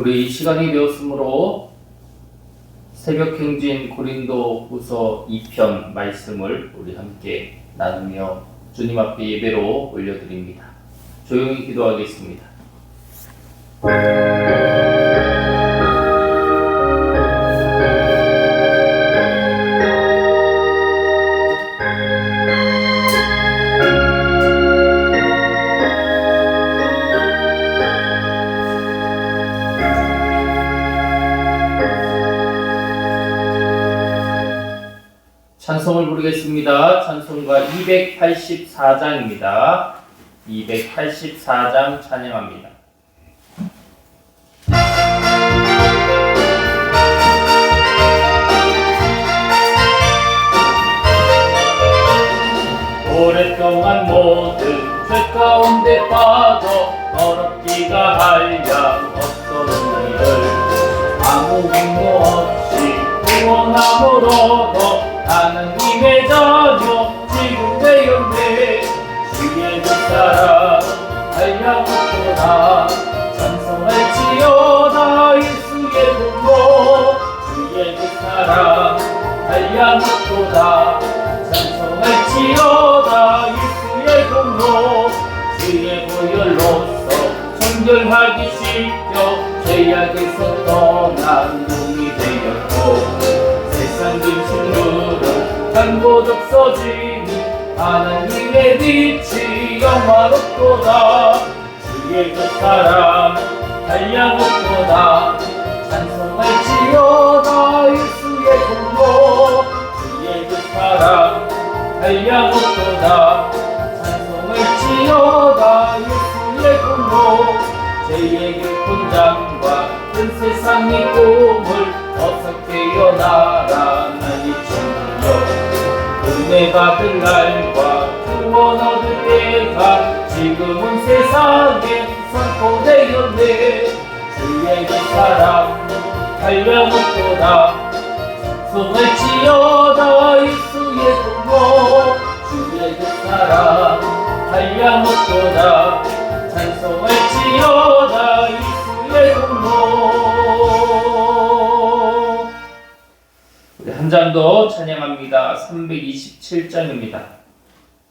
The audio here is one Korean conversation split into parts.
우리 시간이 되었으므로 새벽행진 고린도후서 2편 말씀을 우리 함께 나누며 주님 앞에 예배로 올려드립니다. 조용히 기도하겠습니다. 찬송을 부르겠습니다. 찬송가 284장입니다. 284장 찬양합니다. 오랫동안 모든 죄 가운데 빠져 더럽기가 한량 없던 이를 아무 빙도 없이 구원함으로도 하나님의 자녀 지금 되었네. 주의 그 사랑 한량없도다 찬송할지어다 예수의 공로. 주의 그 사랑 한량없도다 찬송할지어다 예수의 공로. 주의 보혈로서 정결하기 쉽겨 죄악에서 떠난 용이 되었고 세상 근심물은 간고적 서지니 하나님의 빛이 영화롭도다. 주의 그 사랑 한량없도다 찬송할지어다 예수의 공로. 주의 그 사랑 한량없도다 찬송할지어다 예수의 공로. 죄의 깊은 잠과 큰 세상의 꿈을 어서 깨어나라 나의 친구여. 은혜 받을 날과 구원 얻을 때가 지금은 세상에 선포되었네. 주의 그 사랑 한량없도다 찬송할지어다 예수의 공로. 주의 그 사랑 한량없도다 찬송할지어다 예수의 공로. 한 장 더 찬양합니다. 327장입니다.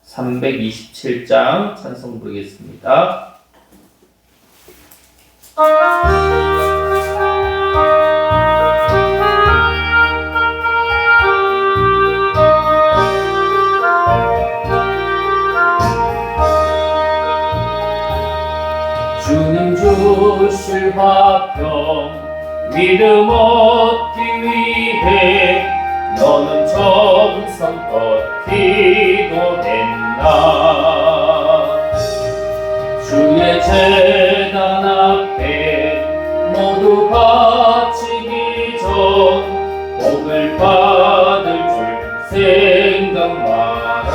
327장 찬송 부르겠습니다. 주님 주실 화평 믿음 얻기 위해 너는 정성껏 기도했나. 주의 제단 앞에 모두 바치기 전 복을 받을 줄 생각 마라.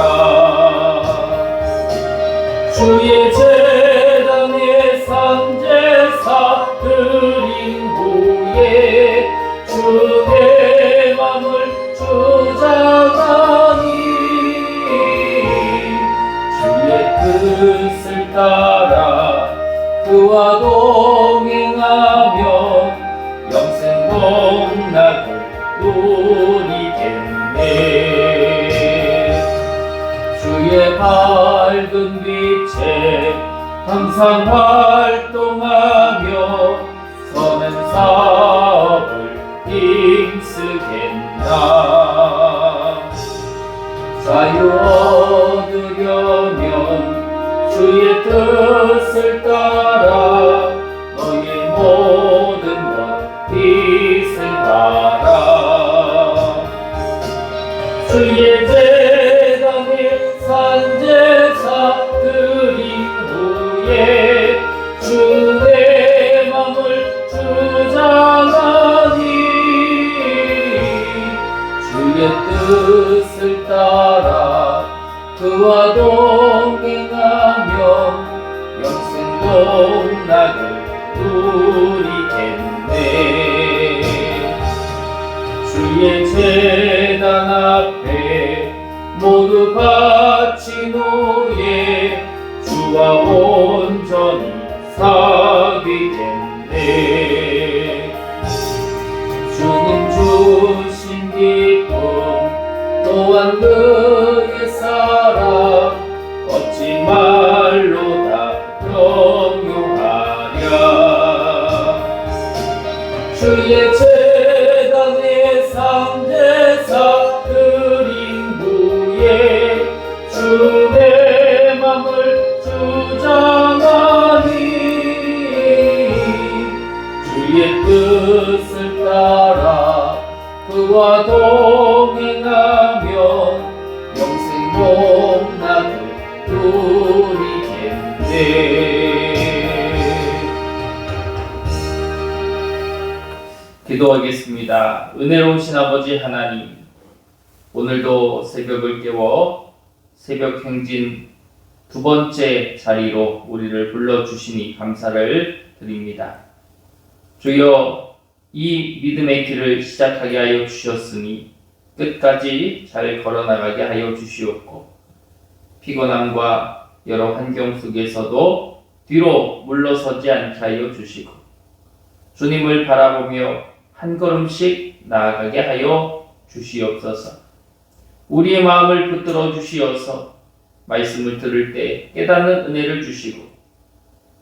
주의 제단에 산제사 드린 후에 주의 맘을 주장하니 주의 뜻을 따라 그와 동행하며 영생 복락을 누리겠네. 주의 밝은 빛에 항상 활동하며 선한 사업을 힘쓰겠나. 자유 얻으려면 주의 뜻을 따라 너의 모든 것 희생하라. 주의 제단에 산제사 드린 후에 주의 맘을 주장하니 주의 뜻을 따라 그와 동행하며 영생 복락을 누리겠네. 주의 제단 앞에 모두 바친 후에 주와 온전히 사귀겠네. 주의 제단의 상제사 드린 후에 주의 맘을 주장하니 주의 뜻을 따라 그와 동행하면 영생 복락을 누리겠네. 기도하겠습니다. 은혜로우신 아버지 하나님, 오늘도 새벽을 깨워 새벽 행진 두 번째 자리로 우리를 불러주시니 감사를 드립니다. 주여, 이 믿음의 길을 시작하게 하여 주셨으니 끝까지 잘 걸어나가게 하여 주시옵고, 피곤함과 여러 환경 속에서도 뒤로 물러서지 않게 하여 주시고, 주님을 바라보며 한 걸음씩 나아가게 하여 주시옵소서. 우리의 마음을 붙들어 주시어서 말씀을 들을 때 깨닫는 은혜를 주시고,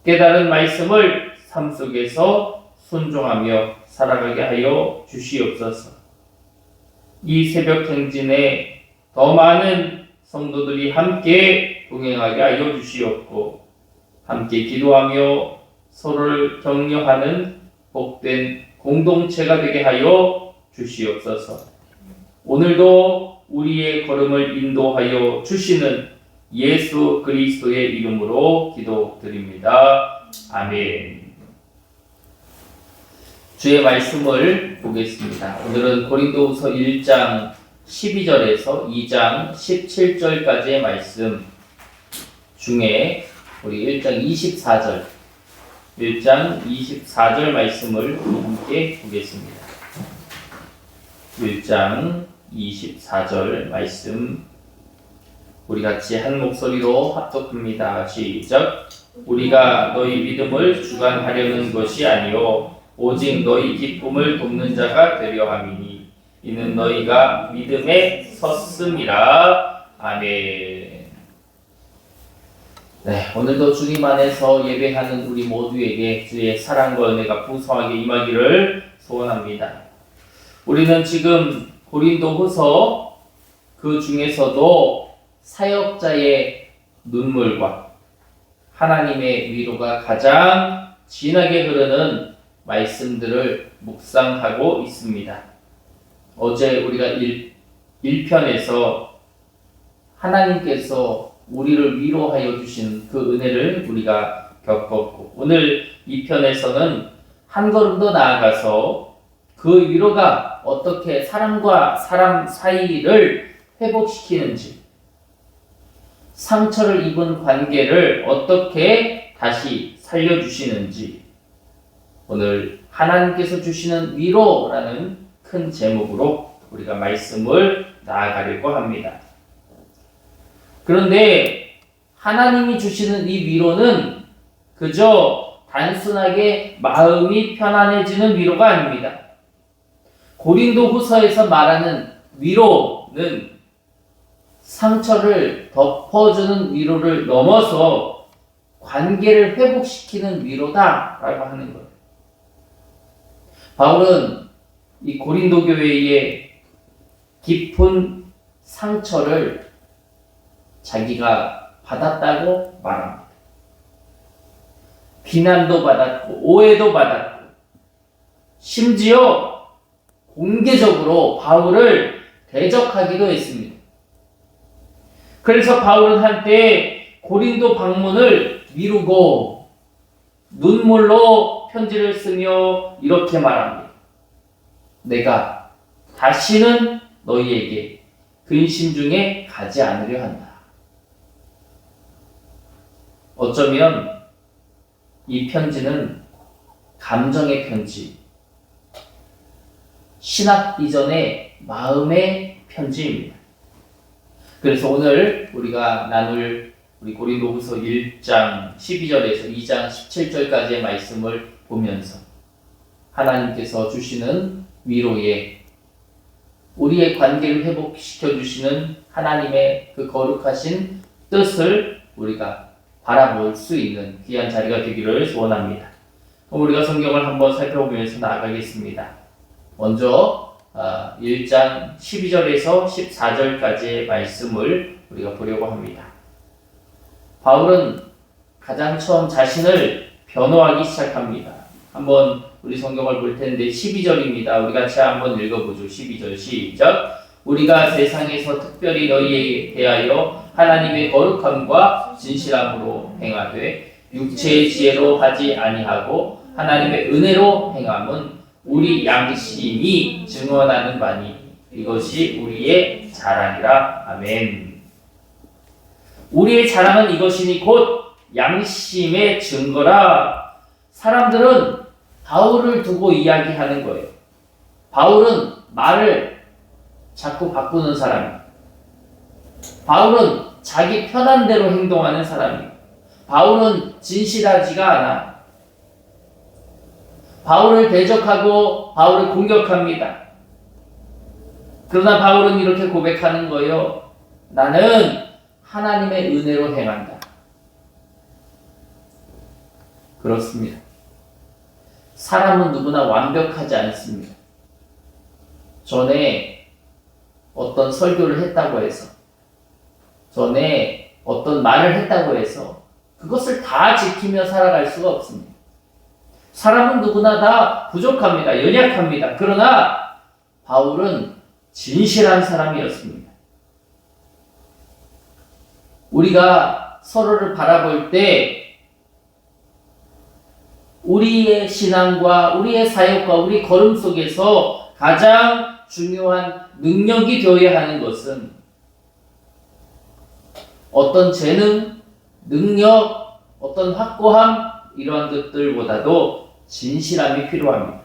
깨달은 말씀을 삶 속에서 순종하며 살아가게 하여 주시옵소서. 이 새벽 행진에 더 많은 성도들이 함께 동행하게 하여 주시옵고, 함께 기도하며 서로를 격려하는 복된 공동체가 되게 하여 주시옵소서. 오늘도 우리의 걸음을 인도하여 주시는 예수 그리스도의 이름으로 기도드립니다. 아멘. 주의 말씀을 보겠습니다. 오늘은 고린도후서 1장 12절에서 2장 17절까지의 말씀 중에 우리 1장 24절 말씀을 함께 보겠습니다. 1장 24절 말씀 우리 같이 한 목소리로 합독합니다. 시작. 우리가 너희 믿음을 주관하려는 것이 아니요 오직 너희 기쁨을 돕는 자가 되려 함이니 이는 너희가 믿음에 섰음이라. 아멘. 네, 오늘도 주님 안에서 예배하는 우리 모두에게 주의 사랑과 은혜가 풍성하게 임하기를 소원합니다. 우리는 지금 고린도후서 그 중에서도 사역자의 눈물과 하나님의 위로가 가장 진하게 흐르는 말씀들을 묵상하고 있습니다. 어제 우리가 1편에서 하나님께서 우리를 위로하여 주신 그 은혜를 우리가 겪었고, 오늘 2편에서는 한 걸음 더 나아가서 그 위로가 어떻게 사람과 사람 사이를 회복시키는지, 상처를 입은 관계를 어떻게 다시 살려주시는지, 오늘 하나님께서 주시는 위로라는 큰 제목으로 우리가 말씀을 나아가려고 합니다. 그런데 하나님이 주시는 이 위로는 그저 단순하게 마음이 편안해지는 위로가 아닙니다. 고린도후서에서 말하는 위로는 상처를 덮어주는 위로를 넘어서 관계를 회복시키는 위로다라고 하는 거예요. 바울은 이 고린도 교회의 깊은 상처를 자기가 받았다고 말합니다. 비난도 받았고 오해도 받았고 심지어 공개적으로 바울을 대적하기도 했습니다. 그래서 바울은 한때 고린도 방문을 미루고 눈물로 편지를 쓰며 이렇게 말합니다. 내가 다시는 너희에게 근심 중에 가지 않으려 한다. 어쩌면 이 편지는 감정의 편지, 신학 이전의 마음의 편지입니다. 그래서 오늘 우리가 나눌 우리 고린도후서 1장 12절에서 2장 17절까지의 말씀을 보면서 하나님께서 주시는 위로에 우리의 관계를 회복시켜 주시는 하나님의 그 거룩하신 뜻을 우리가 바라볼 수 있는 귀한 자리가 되기를 소원합니다. 우리가 성경을 한번 살펴보면서 나아가겠습니다. 먼저 1장 12절에서 14절까지의 말씀을 우리가 보려고 합니다. 바울은 가장 처음 자신을 변호하기 시작합니다. 한번 우리 성경을 볼 텐데 12절입니다. 우리 같이 한번 읽어보죠. 12절 시작. 우리가 세상에서 특별히 너희에 대하여 하나님의 거룩함과 진실함으로 행하되 육체의 지혜로 하지 아니하고 하나님의 은혜로 행함은 우리 양심이 증언하는 바니 이것이 우리의 자랑이라. 아멘. 우리의 자랑은 이것이니 곧 양심의 증거라. 사람들은 바울을 두고 이야기하는 거예요. 바울은 말을 자꾸 바꾸는 사람이에요. 바울은 자기 편한 대로 행동하는 사람이에요. 바울은 진실하지가 않아. 바울을 대적하고 바울을 공격합니다. 그러나 바울은 이렇게 고백하는 거예요. 나는 하나님의 은혜로 행한다. 그렇습니다. 사람은 누구나 완벽하지 않습니다. 전에 어떤 설교를 했다고 해서, 전에 어떤 말을 했다고 해서 그것을 다 지키며 살아갈 수가 없습니다. 사람은 누구나 다 부족합니다. 연약합니다. 그러나 바울은 진실한 사람이었습니다. 우리가 서로를 바라볼 때 우리의 신앙과 우리의 사역과 우리 걸음 속에서 가장 중요한 능력이 되어야 하는 것은 어떤 재능, 능력, 어떤 확고함 이러한 것들보다도 진실함이 필요합니다.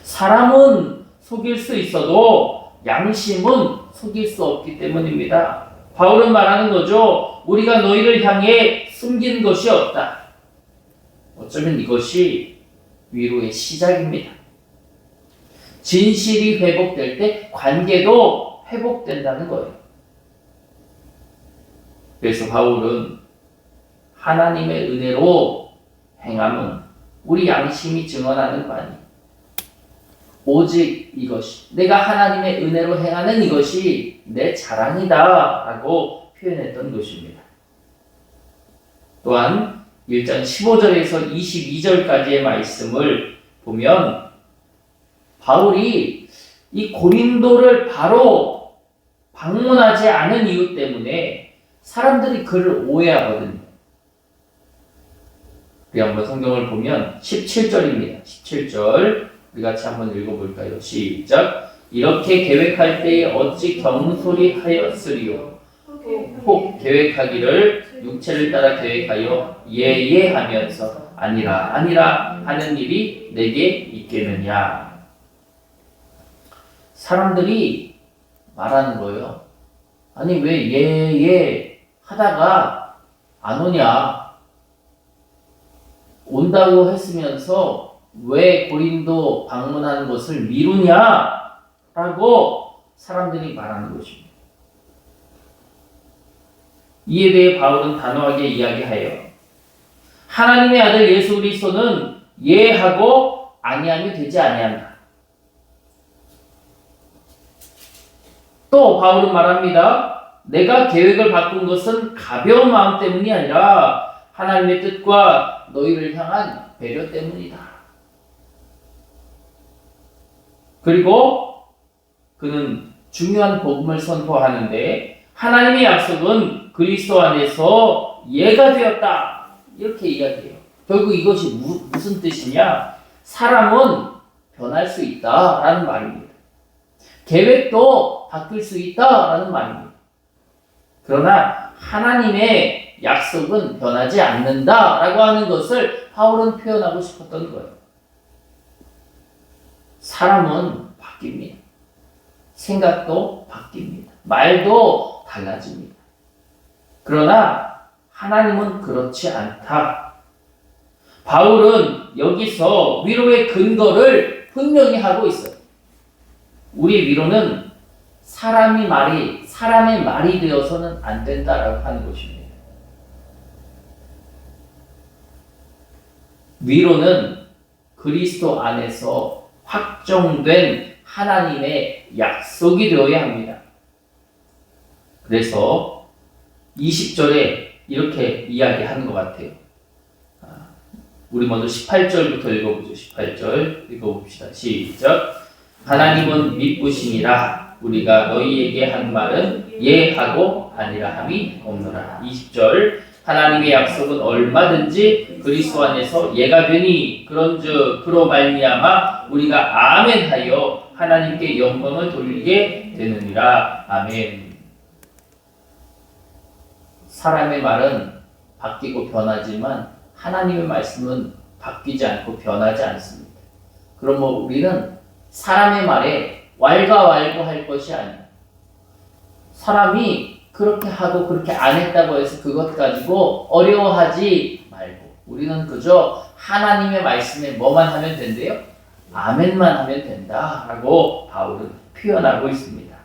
사람은 속일 수 있어도 양심은 속일 수 없기 때문입니다. 바울은 말하는 거죠. 우리가 너희를 향해 숨긴 것이 없다. 어쩌면 이것이 위로의 시작입니다. 진실이 회복될 때 관계도 회복된다는 거예요. 그래서 바울은 하나님의 은혜로 행함은 우리 양심이 증언하는 바니 오직 이것이 내가 하나님의 은혜로 행하는 이것이 내 자랑이다 라고 표현했던 것입니다. 또한 1장 15절에서 22절까지의 말씀을 보면 바울이 이 고린도를 바로 방문하지 않은 이유 때문에 사람들이 그를 오해하거든요. 우리 한번 성경을 보면 17절입니다. 17절 우리 같이 한번 읽어볼까요? 시작. 이렇게 계획할 때에 어찌 경솔히 하였으리요. 혹 계획하기를 육체를 따라 계획하여 예예 하면서 아니라 아니라 하는 일이 내게 있겠느냐. 사람들이 말하는 거예요. 아니 왜 예예 하다가 안 오냐. 온다고 했으면서 왜 고린도 방문하는 것을 미루냐 라고 사람들이 말하는 것입니다. 이에 대해 바울은 단호하게 이야기하여 하나님의 아들 예수 그리스도는 예하고 아니하면 되지 아니한다. 또 바울은 말합니다. 내가 계획을 바꾼 것은 가벼운 마음 때문이 아니라 하나님의 뜻과 너희를 향한 배려 때문이다. 그리고 그는 중요한 복음을 선포하는데 하나님의 약속은 그리스도 안에서 예가 되었다. 이렇게 이야기해요. 결국 이것이 무슨 뜻이냐? 사람은 변할 수 있다라는 말입니다. 계획도 바뀔 수 있다라는 말입니다. 그러나 하나님의 약속은 변하지 않는다라고 하는 것을 바울은 표현하고 싶었던 거예요. 사람은 바뀝니다. 생각도 바뀝니다. 말도 달라집니다. 그러나 하나님은 그렇지 않다. 바울은 여기서 위로의 근거를 분명히 하고 있어요. 우리 위로는 사람의 말이 되어서는 안 된다라고 하는 것입니다. 위로는 그리스도 안에서 확정된 하나님의 약속이 되어야 합니다. 그래서 20절에 이렇게 이야기하는 것 같아요. 우리 먼저 18절부터 읽어보죠. 18절 읽어봅시다. 시작. 하나님은 미쁘시니라. 우리가 너희에게 한 말은 예하고 아니라 함이 없노라. 20절. 하나님의 약속은 얼마든지 그리스도 안에서 예가 되니 그런즉 그로 말미암아 우리가 아멘하여 하나님께 영광을 돌리게 되느니라. 아멘. 사람의 말은 바뀌고 변하지만 하나님의 말씀은 바뀌지 않고 변하지 않습니다. 그럼 우리는 사람의 말에 왈가왈부할 것이 아니에요. 사람이 그렇게 하고 그렇게 안 했다고 해서 그것 가지고 어려워하지 말고 우리는 그저 하나님의 말씀에 뭐만 하면 된대요? 아멘만 하면 된다라고 바울은 표현하고 있습니다.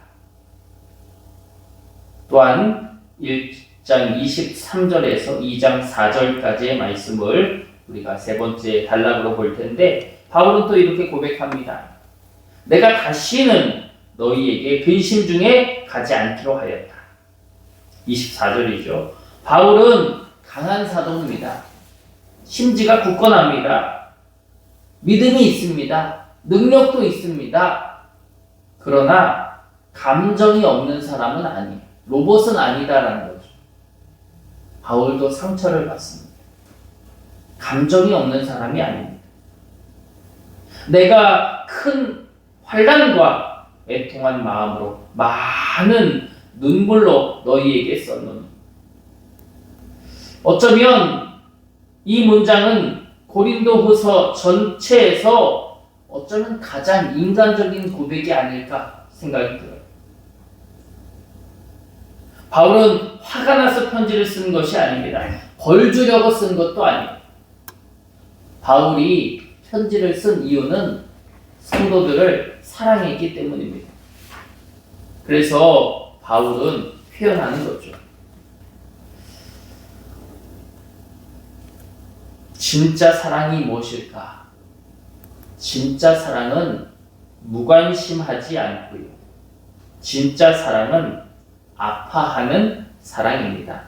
또한 1장 23절에서 2장 4절까지의 말씀을 우리가 세 번째 단락으로 볼 텐데 바울은 또 이렇게 고백합니다. 내가 다시는 너희에게 근심 중에 가지 않기로 하였다. 24절이죠. 바울은 강한 사도입니다. 심지가 굳건합니다. 믿음이 있습니다. 능력도 있습니다. 그러나 감정이 없는 사람은 아니에요. 로봇은 아니다라는 거죠. 바울도 상처를 받습니다. 감정이 없는 사람이 아닙니다. 내가 큰 환난과 애통한 마음으로 많은 눈물로 너희에게 썼노니. 어쩌면 이 문장은 고린도후서 전체에서 어쩌면 가장 인간적인 고백이 아닐까 생각이 들어요. 바울은 화가 나서 편지를 쓴 것이 아닙니다. 벌 주려고 쓴 것도 아니에요. 바울이 편지를 쓴 이유는 성도들을 사랑했기 때문입니다. 그래서 바울은 표현하는 거죠. 진짜 사랑이 무엇일까? 진짜 사랑은 무관심하지 않고요. 진짜 사랑은 아파하는 사랑입니다.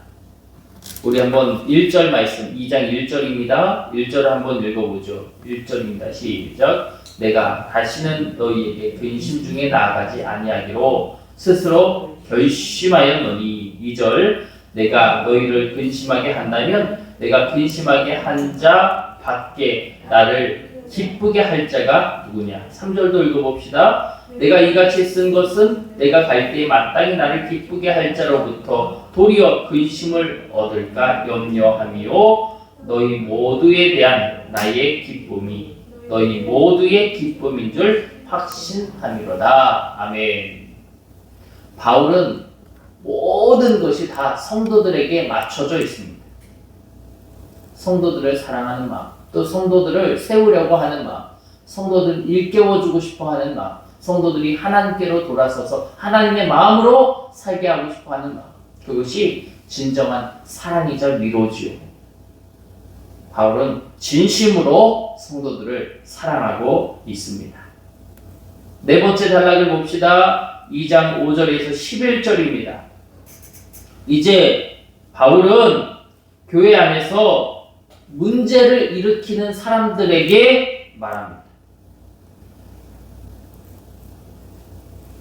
우리 한번 1절 말씀, 2장 1절입니다. 1절을 한번 읽어보죠. 1절입니다. 시작. 내가 다시는 너희에게 근심 중에 나아가지 아니하기로 스스로 결심하였노니. 2절. 내가 너희를 근심하게 한다면 내가 근심하게 한 자 밖에 나를 기쁘게 할 자가 누구냐. 3절도 읽어봅시다. 내가 이같이 쓴 것은 내가 갈 때에 마땅히 나를 기쁘게 할 자로부터 도리어 근심을 얻을까 염려함이요 너희 모두에 대한 나의 기쁨이 너희 모두의 기쁨인 줄 확신함이로다. 아멘. 바울은 모든 것이 다 성도들에게 맞춰져 있습니다. 성도들을 사랑하는 마음, 또 성도들을 세우려고 하는 마음, 성도들을 일깨워주고 싶어 하는 마음, 성도들이 하나님께로 돌아서서 하나님의 마음으로 살게 하고 싶어 하는 마음, 그것이 진정한 사랑이자 위로지요. 바울은 진심으로 성도들을 사랑하고 있습니다. 네 번째 단락을 봅시다. 2장 5절에서 11절입니다. 이제 바울은 교회 안에서 문제를 일으키는 사람들에게 말합니다.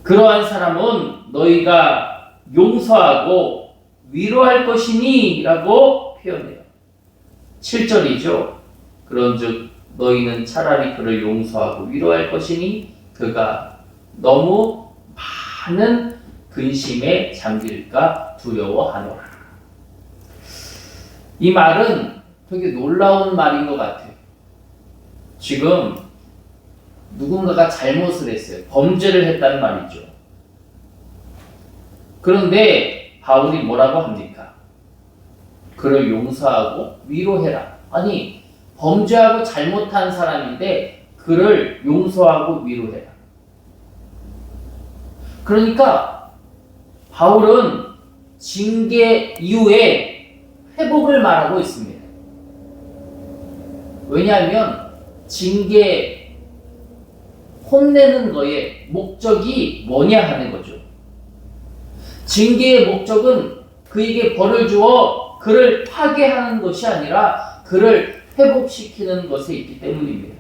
그러한 사람은 너희가 용서하고 위로할 것이니 라고 표현해요. 7절이죠. 그런즉 너희는 차라리 그를 용서하고 위로할 것이니 그가 너무 많은 근심에 잠길까 두려워하노라. 이 말은 되게 놀라운 말인 것 같아요. 지금 누군가가 잘못을 했어요. 범죄를 했다는 말이죠. 그런데 바울이 뭐라고 합니까? 그를 용서하고 위로해라. 아니, 범죄하고 잘못한 사람인데 그를 용서하고 위로해라. 그러니까 바울은 징계 이후에 회복을 말하고 있습니다. 왜냐하면 징계, 혼내는 거에 목적이 뭐냐 하는 거죠. 징계의 목적은 그에게 벌을 주어 그를 파괴하는 것이 아니라 그를 회복시키는 것에 있기 때문입니다.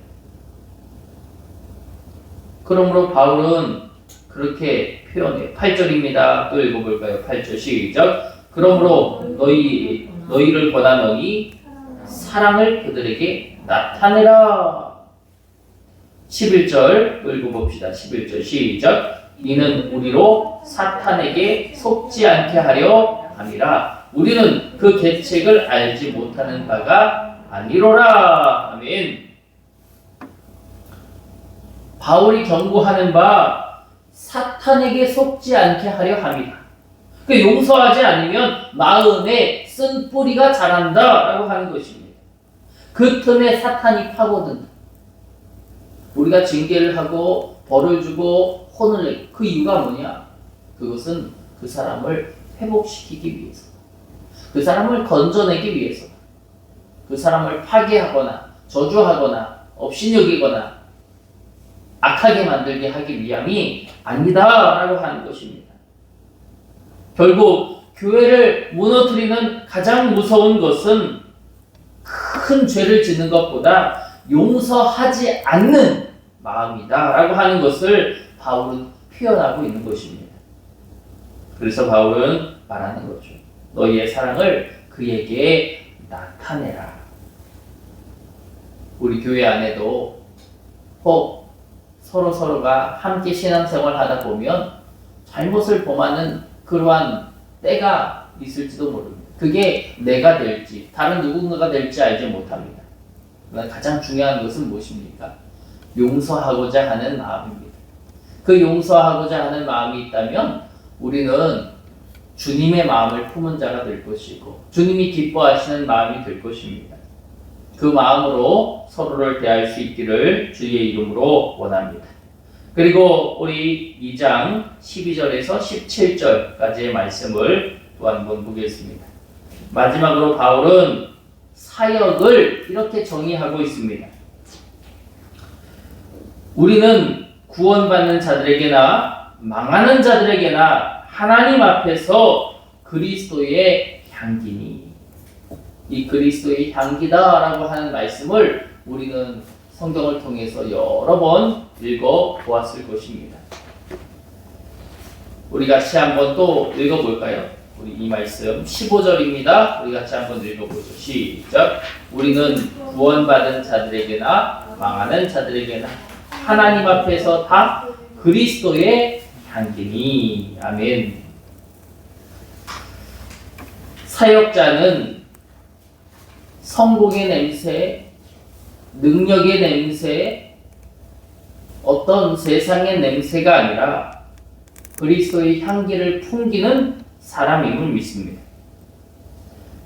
그러므로 바울은 그렇게 표현해요. 8절입니다. 또 읽어볼까요? 8절 시작. 그러므로 너희를 권하노니 사랑을 그들에게 나타내라. 11절 읽어봅시다. 11절 시작. 이는 우리로 사탄에게 속지 않게 하려 함이라. 우리는 그 계책을 알지 못하는 바가 아니로라. 아멘. 바울이 경고하는 바 사탄에게 속지 않게 하려 함이다. 용서하지 않으면 마음에 쓴 뿌리가 자란다라고 하는 것입니다. 그 틈에 사탄이 파고든다. 우리가 징계를 하고 벌을 주고 혼을 내고 그 이유가 뭐냐? 그것은 그 사람을 회복시키기 위해서, 그 사람을 건져내기 위해서, 그 사람을 파괴하거나 저주하거나 업신여기거나 악하게 만들게 하기 위함이 아니다라고 하는 것입니다. 결국 교회를 무너뜨리는 가장 무서운 것은 큰 죄를 짓는 것보다 용서하지 않는 마음이다라고 하는 것을 바울은 표현하고 있는 것입니다. 그래서 바울은 말하는 거죠. 너희의 사랑을 그에게 나타내라. 우리 교회 안에도 혹 서로가 함께 신앙생활 하다 보면 잘못을 범하는 그러한 때가 있을지도 모릅니다. 그게 내가 될지 다른 누군가가 될지 알지 못합니다. 그러나 가장 중요한 것은 무엇입니까? 용서하고자 하는 마음입니다. 그 용서하고자 하는 마음이 있다면 우리는 주님의 마음을 품은 자가 될 것이고 주님이 기뻐하시는 마음이 될 것입니다. 그 마음으로 서로를 대할 수 있기를 주의 이름으로 원합니다. 그리고 우리 2장 12절에서 17절까지의 말씀을 또 한번 보겠습니다. 마지막으로 바울은 사역을 이렇게 정의하고 있습니다. 우리는 구원받는 자들에게나 망하는 자들에게나 하나님 앞에서 그리스도의 향기니, 이 그리스도의 향기다라고 하는 말씀을 우리는 성경을 통해서 여러 번 읽어보았을 것입니다. 우리 같이 한번 또 읽어볼까요? 우리 이 말씀 15절입니다. 우리 같이 한번 읽어보죠. 시작. 우리는 구원받은 자들에게나 망하는 자들에게나 하나님 앞에서 다 그리스도의 향기니. 아멘. 사역자는 성공의 냄새, 능력의 냄새, 어떤 세상의 냄새가 아니라 그리스도의 향기를 풍기는 사람임을 믿습니다.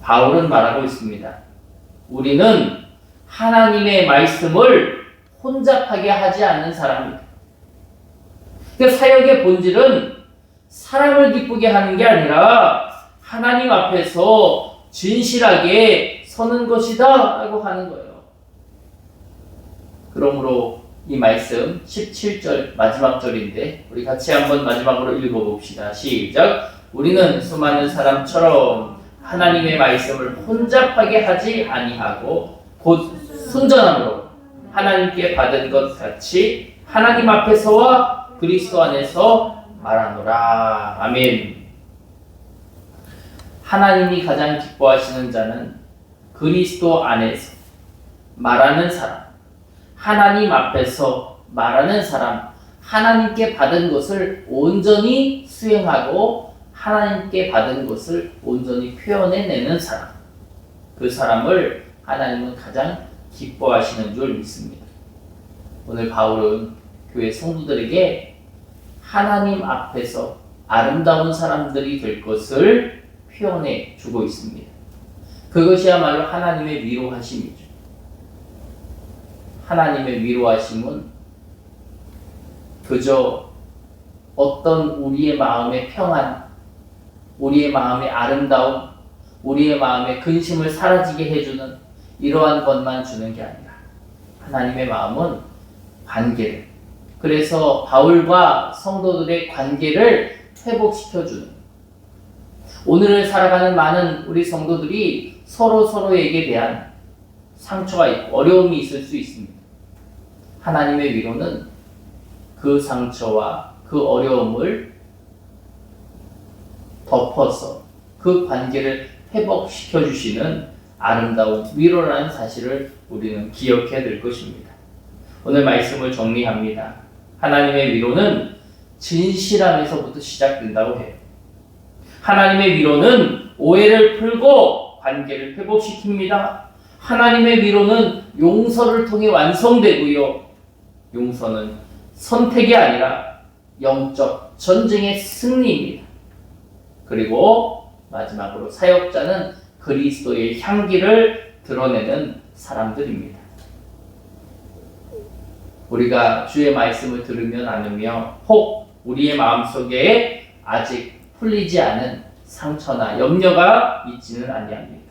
바울은 말하고 있습니다. 우리는 하나님의 말씀을 혼잡하게 하지 않는 사람입니다. 그 사역의 본질은 사람을 기쁘게 하는 게 아니라 하나님 앞에서 진실하게 서는 것이다 라고 하는 거예요. 그러므로 이 말씀 17절 마지막 절인데 우리 같이 한번 마지막으로 읽어봅시다. 시작. 우리는 수많은 사람처럼 하나님의 말씀을 혼잡하게 하지 아니하고 곧 순전함으로 하나님께 받은 것 같이 하나님 앞에서와 그리스도 안에서 말하노라. 아멘. 하나님이 가장 기뻐하시는 자는 그리스도 안에서 말하는 사람, 하나님 앞에서 말하는 사람, 하나님께 받은 것을 온전히 수행하고 하나님께 받은 것을 온전히 표현해내는 사람, 그 사람을 하나님은 가장 기뻐하시는 줄 믿습니다. 오늘 바울은 교회 성도들에게 하나님 앞에서 아름다운 사람들이 될 것을 표현해 주고 있습니다. 그것이야말로 하나님의 위로하심이죠. 하나님의 위로하심은 그저 어떤 우리의 마음의 평안, 우리의 마음의 아름다움, 우리의 마음의 근심을 사라지게 해주는 이러한 것만 주는 게 아니라 하나님의 마음은 관계를, 그래서 바울과 성도들의 관계를 회복시켜주는, 오늘을 살아가는 많은 우리 성도들이 서로에게 대한 상처가 있고 어려움이 있을 수 있습니다. 하나님의 위로는 그 상처와 그 어려움을 덮어서 그 관계를 회복시켜 주시는 아름다운 위로라는 사실을 우리는 기억해야 될 것입니다. 오늘 말씀을 정리합니다. 하나님의 위로는 진실함에서부터 시작된다고 해요. 하나님의 위로는 오해를 풀고 관계를 회복시킵니다. 하나님의 위로는 용서를 통해 완성되고요. 용서는 선택이 아니라 영적 전쟁의 승리입니다. 그리고 마지막으로 사역자는 그리스도의 향기를 드러내는 사람들입니다. 우리가 주의 말씀을 들으며 나누며 혹 우리의 마음속에 아직 풀리지 않은 상처나 염려가 있지는 아니합니까?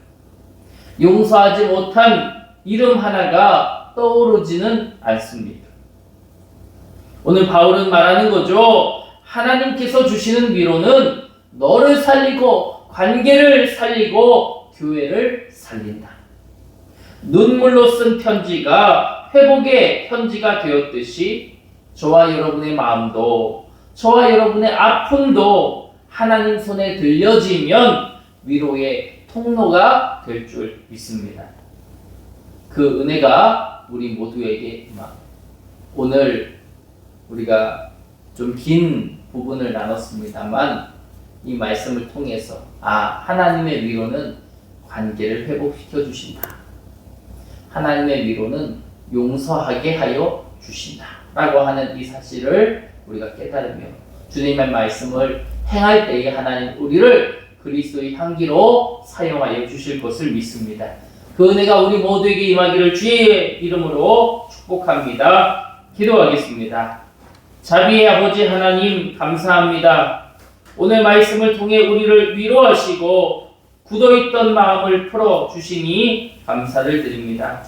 용서하지 못한 이름 하나가 떠오르지는 않습니다. 오늘 바울은 말하는 거죠. 하나님께서 주시는 위로는 너를 살리고 관계를 살리고 교회를 살린다. 눈물로 쓴 편지가 회복의 편지가 되었듯이 저와 여러분의 마음도, 저와 여러분의 아픔도 하나님 손에 들려지면 위로의 통로가 될 줄 믿습니다. 그 은혜가 우리 모두에게 오늘 우리가 좀 긴 부분을 나눴습니다만 이 말씀을 통해서 하나님의 위로는 관계를 회복시켜 주신다. 하나님의 위로는 용서하게 하여 주신다. 라고 하는 이 사실을 우리가 깨달으며 주님의 말씀을 행할 때에 하나님 우리를 그리스도의 향기로 사용하여 주실 것을 믿습니다. 그 은혜가 우리 모두에게 임하기를 주의 이름으로 축복합니다. 기도하겠습니다. 자비의 아버지 하나님 감사합니다. 오늘 말씀을 통해 우리를 위로하시고 굳어있던 마음을 풀어주시니 감사를 드립니다.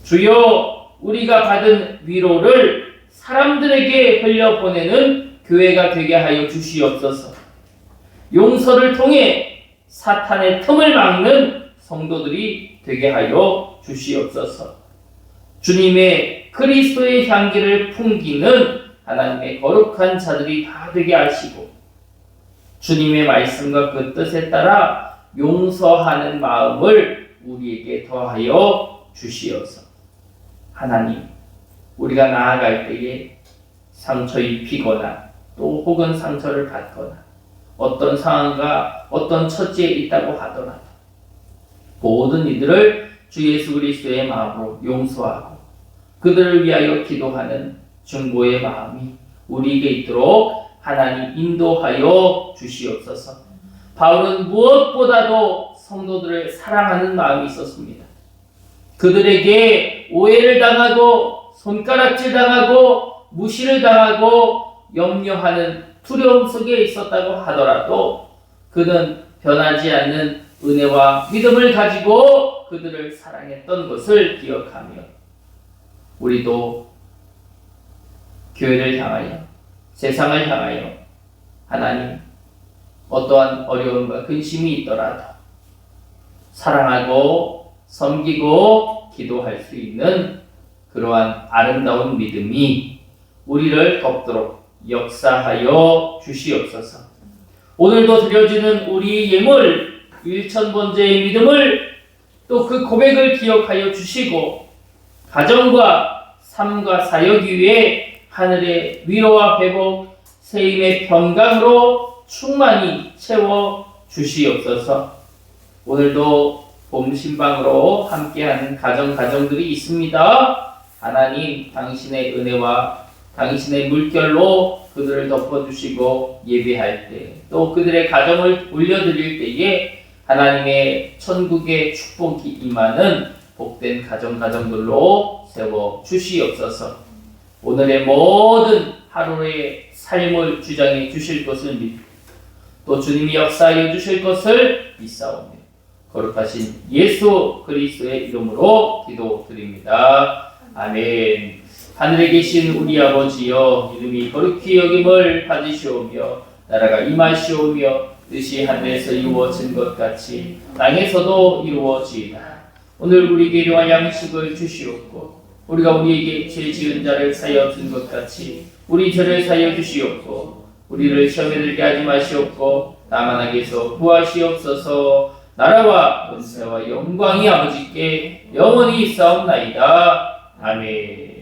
주여, 우리가 받은 위로를 사람들에게 흘려보내는 교회가 되게 하여 주시옵소서. 용서를 통해 사탄의 틈을 막는 성도들이 되게 하여 주시옵소서. 주님의 그리스도의 향기를 풍기는 하나님의 거룩한 자들이 다 되게 하시고 주님의 말씀과 그 뜻에 따라 용서하는 마음을 우리에게 더하여 주시옵소서. 하나님, 우리가 나아갈 때에 상처 입히거나 또 혹은 상처를 받거나 어떤 상황과 어떤 처지에 있다고 하더라도 모든 이들을 주 예수 그리스도의 마음으로 용서하고 그들을 위하여 기도하는 중보의 마음이 우리에게 있도록 하나님 인도하여 주시옵소서. 바울은 무엇보다도 성도들을 사랑하는 마음이 있었습니다. 그들에게 오해를 당하고 손가락질 당하고 무시를 당하고 염려하는 두려움 속에 있었다고 하더라도 그는 변하지 않는 은혜와 믿음을 가지고 그들을 사랑했던 것을 기억하며 우리도 교회를 향하여 세상을 향하여 하나님 어떠한 어려움과 근심이 있더라도 사랑하고 섬기고 기도할 수 있는 그러한 아름다운 믿음이 우리를 덮도록 역사하여 주시옵소서. 오늘도 드려지는 우리 예물 1000번째의 믿음을 또 그 고백을 기억하여 주시고 가정과 삶과 사역 위에 하늘의 위로와 회복 세임의 평강으로 충만히 채워 주시옵소서. 오늘도 봄 신방으로 함께하는 가정들이 있습니다. 하나님 당신의 은혜와 당신의 물결로 그들을 덮어주시고 예배할 때 또 그들의 가정을 올려드릴 때에 하나님의 천국의 축복이 임하는 복된 가정들로 세워 주시옵소서. 오늘의 모든 하루의 삶을 주장해 주실 것을 믿고 또 주님이 역사하여 주실 것을 믿사오며 거룩하신 예수 그리스도의 이름으로 기도드립니다. 아멘. 하늘에 계신 우리 아버지여, 이름이 거룩히 여김을 받으시오며 나라가 임하시오며 뜻이 하늘에서 이루어진 것 같이 땅에서도 이루어지이다. 오늘 우리에게 일용할 양식을 주시옵고 우리가 우리에게 죄 지은 자를 사하여 준 것 같이 우리 죄를 사하여 주시옵고 우리를 시험에 들게 하지 마시옵고 다만 악에서 구하시옵소서. 나라와 은혜와 영광이 아버지께 영원히 있사옵나이다. 아멘.